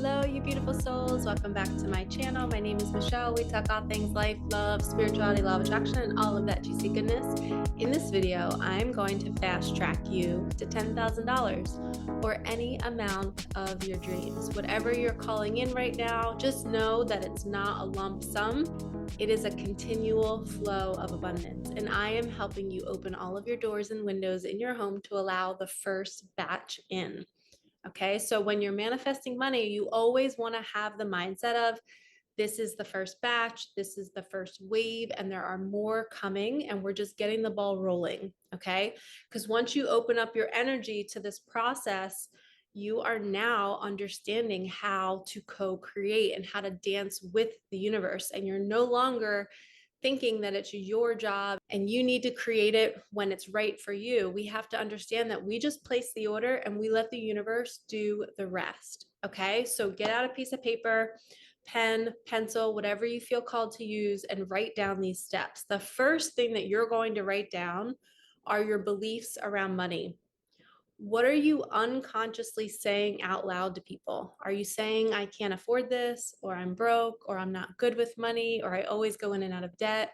Hello, you beautiful souls. Welcome back to my channel. My name is Michelle. We talk all things life, love, spirituality, law of attraction, and all of that juicy goodness. In this video, I'm going to fast track you to $10,000 or any amount of your dreams. Whatever you're calling in right now, just know that it's not a lump sum. It is a continual flow of abundance. And I am helping you open all of your doors and windows in your home to allow the first batch in. Okay, so when you're manifesting money, you always want to have the mindset of this is the first batch, this is the first wave, and there are more coming, and we're just getting the ball rolling. Okay, because once you open up your energy to this process, you are now understanding how to co-create and how to dance with the universe, and you're no longer thinking that it's your job and you need to create it when it's right for you. We have to understand that we just place the order and we let the universe do the rest. Okay, so get out a piece of paper, pen, pencil, whatever you feel called to use, and write down these steps. The first thing that you're going to write down are your beliefs around money. What are you unconsciously saying out loud to people? Are you saying, I can't afford this, or I'm broke, or I'm not good with money, or I always go in and out of debt?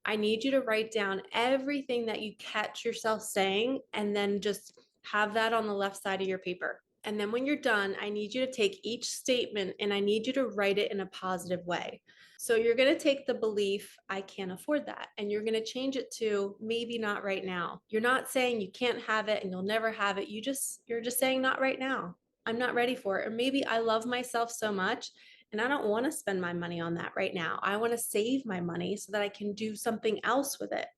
I need you to write down everything that you catch yourself saying, and then just have that on the left side of your paper. And then when you're done, I need you to take each statement and I need you to write it in a positive way. So you're going to take the belief, I can't afford that, and you're going to change it to maybe not right now. You're not saying you can't have it and you'll never have it. You're just saying not right now. I'm not ready for it. Or maybe I love myself so much and I don't want to spend my money on that right now. I want to save my money so that I can do something else with it.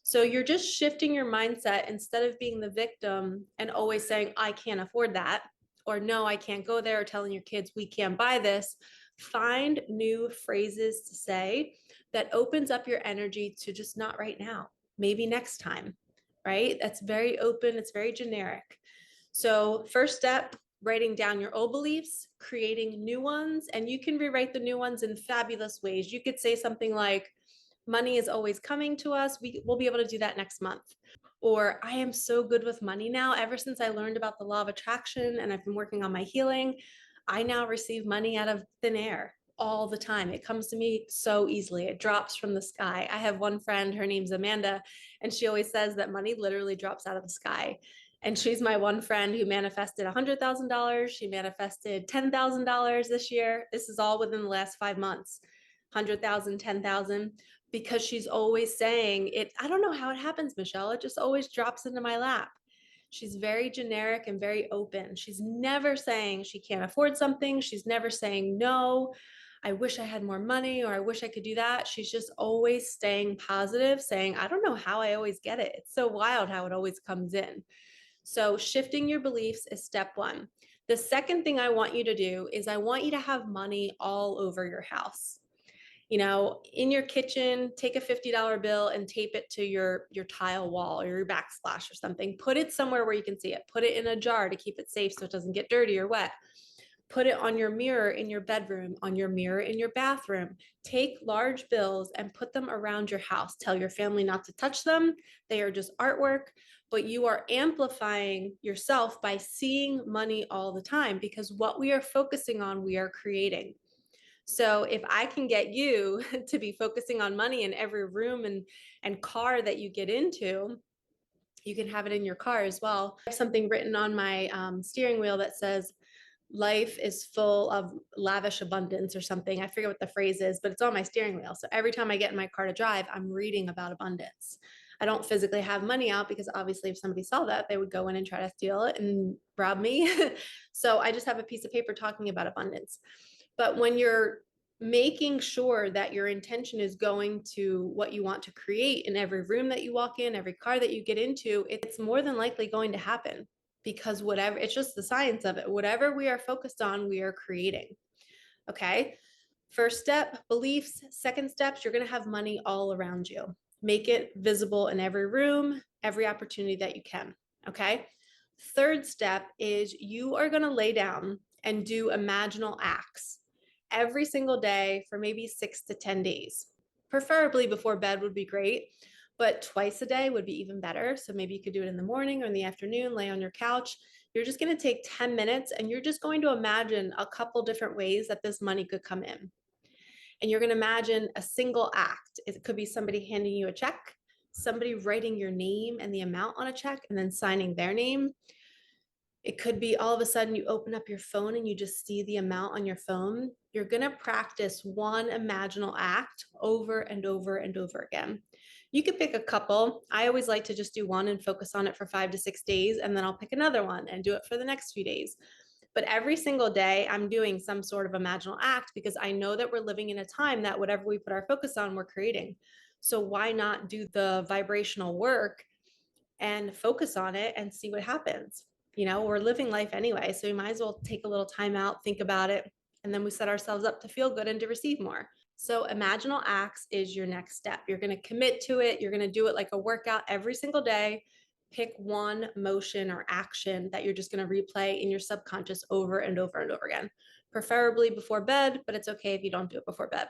So you're just shifting your mindset instead of being the victim and always saying, I can't afford that, or no, I can't go there, or telling your kids, we can't buy this. Find new phrases to say that opens up your energy to just not right now, maybe next time, right? That's very open, it's very generic. So, first step, writing down your old beliefs, creating new ones, and you can rewrite the new ones in fabulous ways. You could say something like, money is always coming to us. We'll be able to do that next month. Or I am so good with money now. Ever since I learned about the law of attraction and I've been working on my healing, I now receive money out of thin air all the time. It comes to me so easily. It drops from the sky. I have one friend, her name's Amanda, and she always says that money literally drops out of the sky. And she's my one friend who manifested $100,000. She manifested $10,000 this year. This is all within the last 5 months. 100,000, 10,000, because she's always saying it. I don't know how it happens, Michelle. It just always drops into my lap. She's very generic and very open. She's never saying she can't afford something. She's never saying, no, I wish I had more money, or I wish I could do that. She's just always staying positive, saying, I don't know how I always get it. It's so wild how it always comes in. So shifting your beliefs is step one. The second thing I want you to do is I want you to have money all over your house. In your kitchen, take a $50 bill and tape it to your tile wall or your backsplash or something. Put it somewhere where you can see it. Put it in a jar to keep it safe so it doesn't get dirty or wet. Put it on your mirror in your bedroom, on your mirror in your bathroom. Take large bills and put them around your house. Tell your family not to touch them. They are just artwork, but you are amplifying yourself by seeing money all the time, because what we are focusing on, we are creating. So if I can get you to be focusing on money in every room and car that you get into, you can have it in your car as well. I have something written on my steering wheel that says, life is full of lavish abundance or something. I forget what the phrase is, but it's on my steering wheel. So every time I get in my car to drive, I'm reading about abundance. I don't physically have money out because obviously if somebody saw that, they would go in and try to steal it and rob me. So I just have a piece of paper talking about abundance. But when you're making sure that your intention is going to what you want to create in every room that you walk in, every car that you get into, it's more than likely going to happen, because whatever, it's just the science of it. Whatever we are focused on, we are creating. Okay. First step, beliefs. Second steps, you're going to have money all around you. Make it visible in every room, every opportunity that you can. Okay. Third step is you are going to lay down and do imaginal acts every single day for maybe 6 to 10 days. Preferably before bed would be great, but twice a day would be even better. So maybe you could do it in the morning or in the afternoon, lay on your couch, You're just going to take 10 minutes and you're just going to imagine a couple different ways that this money could come in. And you're going to imagine a single act. It could be somebody handing you a check, somebody writing your name and the amount on a check and then signing their name. It could be all of a sudden you open up your phone and you just see the amount on your phone. You're going to practice one imaginal act over and over and over again. You could pick a couple. I always like to just do one and focus on it for 5 to 6 days, and then I'll pick another one and do it for the next few days. But every single day, I'm doing some sort of imaginal act because I know that we're living in a time that whatever we put our focus on, we're creating. So why not do the vibrational work and focus on it and see what happens? We're living life anyway, so we might as well take a little time out, think about it, and then we set ourselves up to feel good and to receive more. So imaginal acts is your next step. You're going to commit to it. You're going to do it like a workout every single day. Pick one motion or action that you're just going to replay in your subconscious over and over and over again, preferably before bed, but it's okay if you don't do it before bed.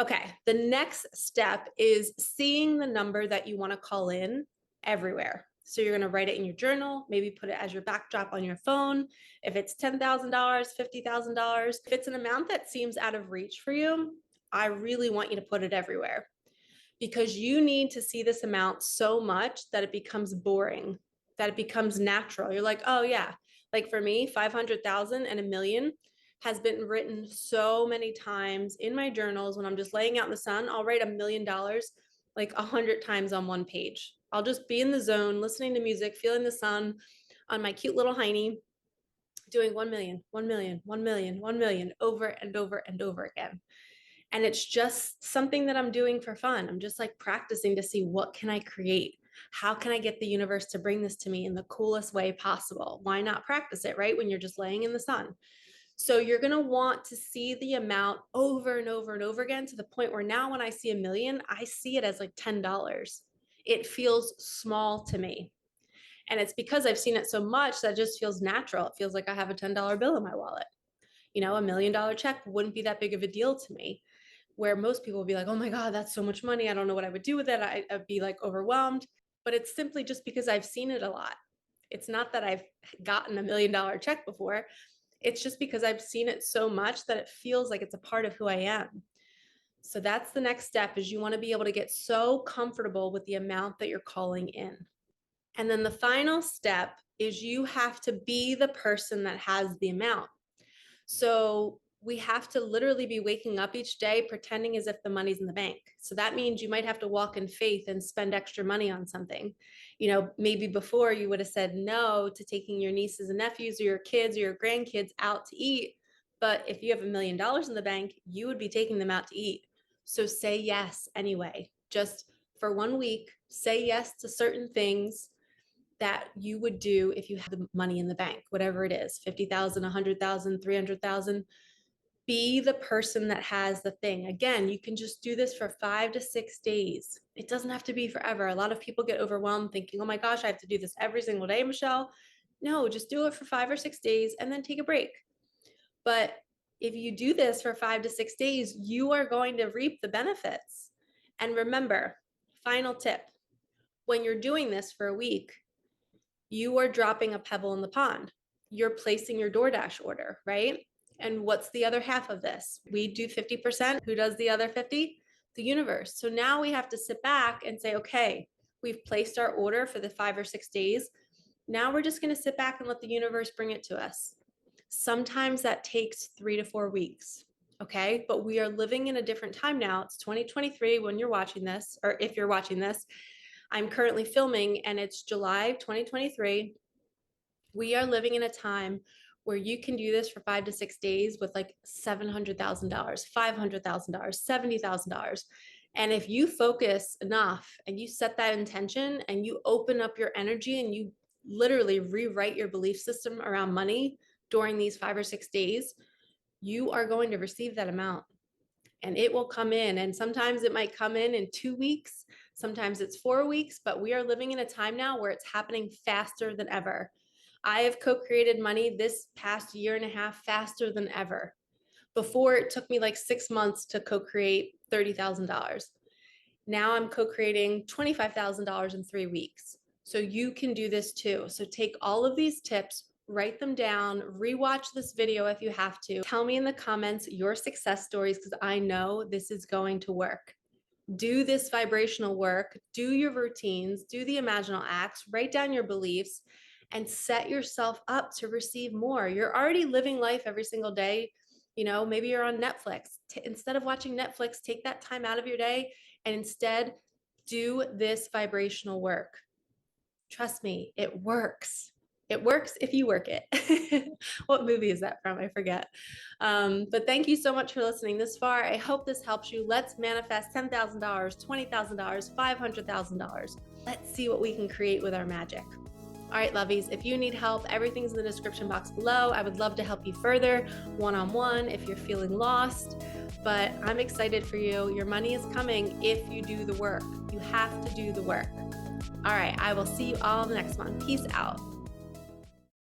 Okay, the next step is seeing the number that you want to call in everywhere. So you're going to write it in your journal, maybe put it as your backdrop on your phone. If it's $10,000, $50,000, if it's an amount that seems out of reach for you, I really want you to put it everywhere, because you need to see this amount so much that it becomes boring, that it becomes natural. You're like, oh yeah. Like for me, 500,000 and a million has been written so many times in my journals. When I'm just laying out in the sun, I'll write $1 million like 100 times on one page. I'll just be in the zone, listening to music, feeling the sun on my cute little hiney, doing 1 million, 1 million, 1 million, 1 million over and over and over again. And it's just something that I'm doing for fun. I'm just like practicing to see, what can I create? How can I get the universe to bring this to me in the coolest way possible? Why not practice it, right? When you're just laying in the sun. So you're going to want to see the amount over and over and over again, to the point where now when I see $1 million, I see it as like $10. It feels small to me. And it's because I've seen it so much that it just feels natural. It feels like I have a $10 bill in my wallet. $1 million check wouldn't be that big of a deal to me, where most people would be like, oh my God, that's so much money. I don't know what I would do with it. I'd be like overwhelmed. But it's simply just because I've seen it a lot. It's not that I've gotten $1 million check before. It's just because I've seen it so much that it feels like it's a part of who I am. So that's the next step, is you want to be able to get so comfortable with the amount that you're calling in. And then the final step is you have to be the person that has the amount. So we have to literally be waking up each day pretending as if the money's in the bank. So that means you might have to walk in faith and spend extra money on something. Maybe before you would have said no to taking your nieces and nephews or your kids or your grandkids out to eat. But if you have $1 million in the bank, you would be taking them out to eat. So say yes anyway. Just for 1 week, say yes to certain things that you would do if you had the money in the bank, whatever it is, 50,000, 100,000, 300,000. Be the person that has the thing. Again, you can just do this for 5 to 6 days. It doesn't have to be forever. A lot of people get overwhelmed thinking, oh my gosh, I have to do this every single day, Michelle. No, just do it for 5 or 6 days and then take a break. But if you do this for 5 to 6 days, you are going to reap the benefits. And remember, final tip, when you're doing this for a week, you are dropping a pebble in the pond. You're placing your DoorDash order, right? And what's the other half of this? We do 50%. Who does the other 50? The universe. So now we have to sit back and say, okay, we've placed our order for the 5 or 6 days. Now we're just going to sit back and let the universe bring it to us. Sometimes that takes 3 to 4 weeks. Okay. But we are living in a different time now. It's 2023 when you're watching this, or if you're watching this. I'm currently filming and it's July 2023. We are living in a time where you can do this for 5 to 6 days with like $700,000, $500,000, $70,000. And if you focus enough and you set that intention and you open up your energy and you literally rewrite your belief system around money during these 5 or 6 days, you are going to receive that amount. And it will come in. And sometimes it might come in 2 weeks. Sometimes it's 4 weeks, but we are living in a time now where it's happening faster than ever. I have co-created money this past year and a half faster than ever. Before, it took me like 6 months to co-create $30,000. Now I'm co-creating $25,000 in 3 weeks. So you can do this too. So take all of these tips, write them down, rewatch this video if you have to. Tell me in the comments your success stories, because I know this is going to work. Do this vibrational work, do your routines, do the imaginal acts, write down your beliefs, and set yourself up to receive more. You're already living life every single day. You know, maybe you're on Netflix. Instead of watching Netflix, take that time out of your day and instead do this vibrational work. Trust me, it works. It works if you work it. What movie is that from? I forget. But thank you so much for listening this far. I hope this helps you. Let's manifest $10,000, $20,000, $500,000. Let's see what we can create with our magic. All right, lovies, if you need help, everything's in the description box below. I would love to help you further one-on-one if you're feeling lost. But I'm excited for you. Your money is coming if you do the work. You have to do the work. All right, I will see you all in the next one. Peace out.